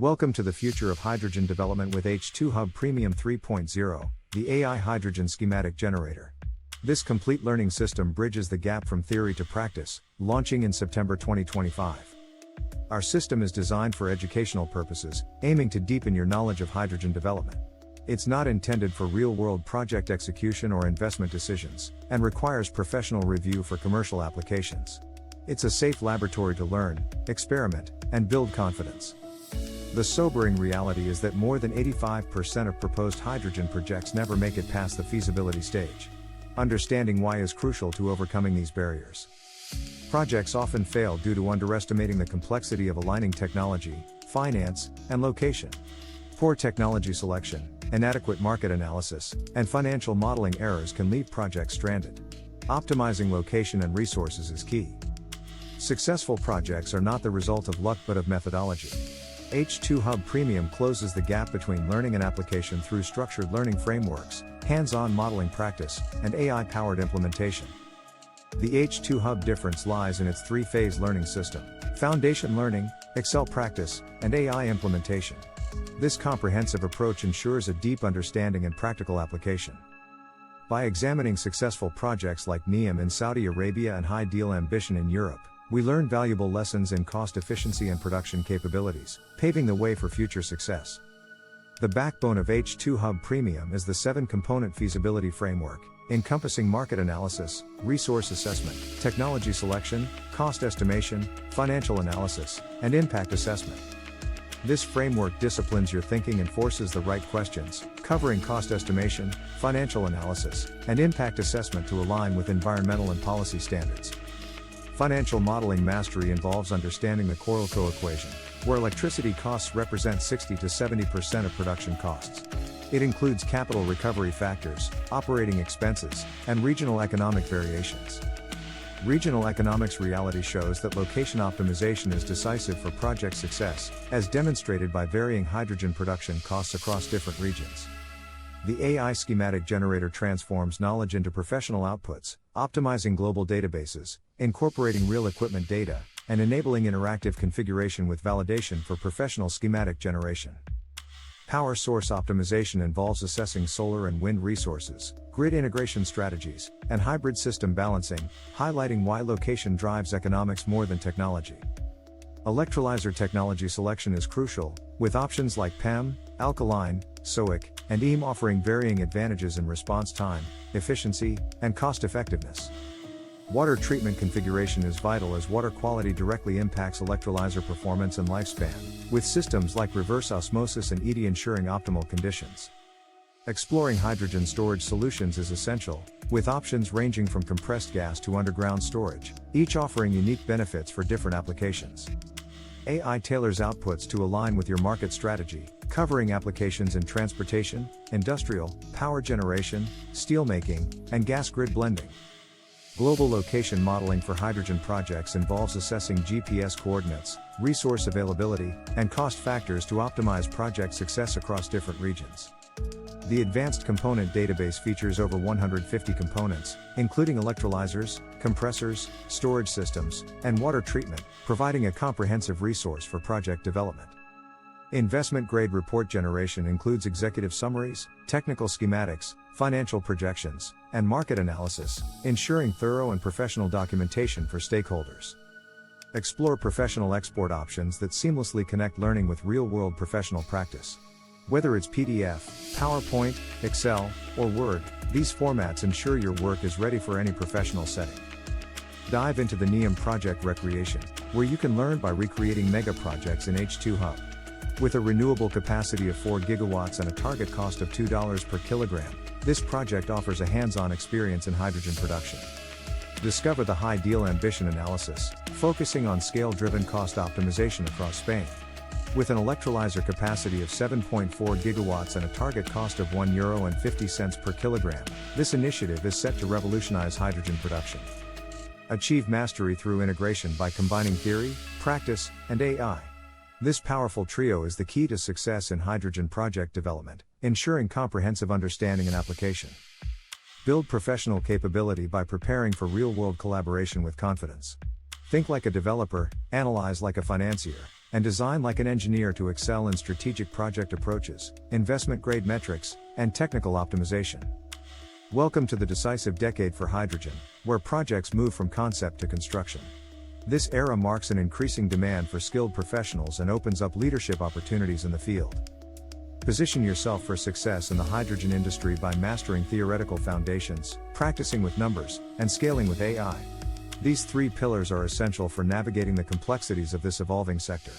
Welcome to the future of hydrogen development with H2Hub Premium 3.0, the AI Hydrogen Schematic Generator. This complete learning system bridges the gap from theory to practice, launching in September 2025. Our system is designed for educational purposes, aiming to deepen your knowledge of hydrogen development. It's not intended for real-world project execution or investment decisions, and requires professional review for commercial applications. It's a safe laboratory to learn, experiment, and build confidence. The sobering reality is that more than 85% of proposed hydrogen projects never make it past the feasibility stage. Understanding why is crucial to overcoming these barriers. Projects often fail due to underestimating the complexity of aligning technology, finance, and location. Poor technology selection, inadequate market analysis, and financial modeling errors can leave projects stranded. Optimizing location and resources is key. Successful projects are not the result of luck but of methodology. H2Hub Premium closes the gap between learning and application through structured learning frameworks, hands-on modeling practice, and AI-powered implementation. The H2Hub difference lies in its three-phase learning system: foundation learning, Excel practice, and AI implementation. This comprehensive approach ensures a deep understanding and practical application. By examining successful projects like NEOM in Saudi Arabia and HyDeal Ambition in Europe, we learn valuable lessons in cost efficiency and production capabilities, paving the way for future success. The backbone of H2Hub Premium is the 7-component feasibility framework, encompassing market analysis, resource assessment, technology selection, cost estimation, financial analysis, and impact assessment. This framework disciplines your thinking and forces the right questions, covering cost estimation, financial analysis, and impact assessment to align with environmental and policy standards. Financial modeling mastery involves understanding the Correlco equation, where electricity costs represent 60 to 70% of production costs. It includes capital recovery factors, operating expenses, and regional economic variations. Regional economics reality shows that location optimization is decisive for project success, as demonstrated by varying hydrogen production costs across different regions. The AI schematic generator transforms knowledge into professional outputs, optimizing global databases, incorporating real equipment data, and enabling interactive configuration with validation for professional schematic generation. Power source optimization involves assessing solar and wind resources, grid integration strategies, and hybrid system balancing, highlighting why location drives economics more than technology. Electrolyzer technology selection is crucial, with options like PEM, alkaline, SOIC, and EM offering varying advantages in response time, efficiency, and cost effectiveness. Water treatment configuration is vital as water quality directly impacts electrolyzer performance and lifespan, with systems like reverse osmosis and ED ensuring optimal conditions. Exploring hydrogen storage solutions is essential, with options ranging from compressed gas to underground storage, each offering unique benefits for different applications. AI tailors outputs to align with your market strategy, covering applications in transportation, industrial, power generation, steelmaking, and gas grid blending. Global location modeling for hydrogen projects involves assessing GPS coordinates, resource availability, and cost factors to optimize project success across different regions. The Advanced Component Database features over 150 components, including electrolyzers, compressors, storage systems, and water treatment, providing a comprehensive resource for project development. Investment-grade report generation includes executive summaries, technical schematics, financial projections, and market analysis, ensuring thorough and professional documentation for stakeholders. Explore professional export options that seamlessly connect learning with real-world professional practice. Whether it's PDF, PowerPoint, Excel, or Word, these formats ensure your work is ready for any professional setting. Dive into the NEOM Project Recreation, where you can learn by recreating mega projects in H2Hub. With a renewable capacity of 4 gigawatts and a target cost of $2 per kilogram, this project offers a hands-on experience in hydrogen production. Discover the HyDeal Ambition analysis, focusing on scale-driven cost optimization across Spain. With an electrolyzer capacity of 7.4 gigawatts and a target cost of €1.50 per kilogram, this initiative is set to revolutionize hydrogen production. Achieve mastery through integration by combining theory, practice, and AI. This powerful trio is the key to success in hydrogen project development, ensuring comprehensive understanding and application. Build professional capability by preparing for real-world collaboration with confidence. Think like a developer, analyze like a financier, and design like an engineer to excel in strategic project approaches, investment-grade metrics, and technical optimization. Welcome to the decisive decade for hydrogen, where projects move from concept to construction. This era marks an increasing demand for skilled professionals and opens up leadership opportunities in the field. Position yourself for success in the hydrogen industry by mastering theoretical foundations, practicing with numbers, and scaling with AI. These three pillars are essential for navigating the complexities of this evolving sector.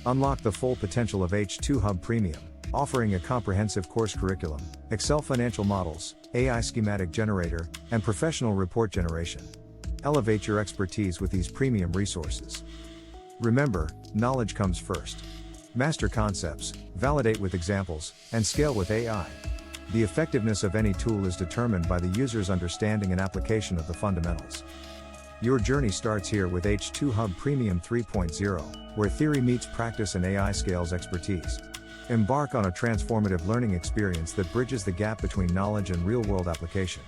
Unlock the full potential of H2Hub Premium, offering a comprehensive course curriculum, Excel financial models, AI schematic generator, and professional report generation. Elevate your expertise with these premium resources. Remember, knowledge comes first. Master concepts, validate with examples, and scale with AI. The effectiveness of any tool is determined by the user's understanding and application of the fundamentals. Your journey starts here with H2Hub Premium 3.0, where theory meets practice and AI scales expertise. Embark on a transformative learning experience that bridges the gap between knowledge and real-world application.